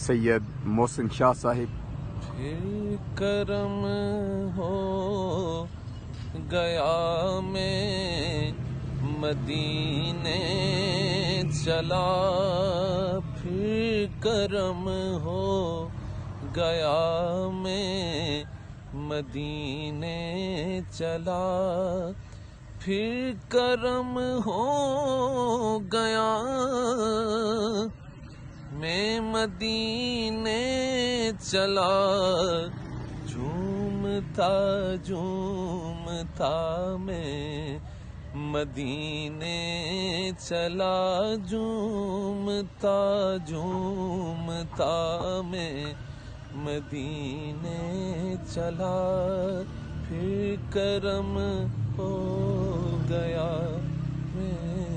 سید محسن شاہ صاحب. پھر کرم ہو گیا میں مدینے چلا، پھر کرم ہو گیا میں مدینے چلا، پھر کرم ہو گیا میں مدینے چلا، جھومتا جھومتا میں مدینے چلا، جھومتا جھومتا میں مدینے چلا، پھر کرم ہو گیا میں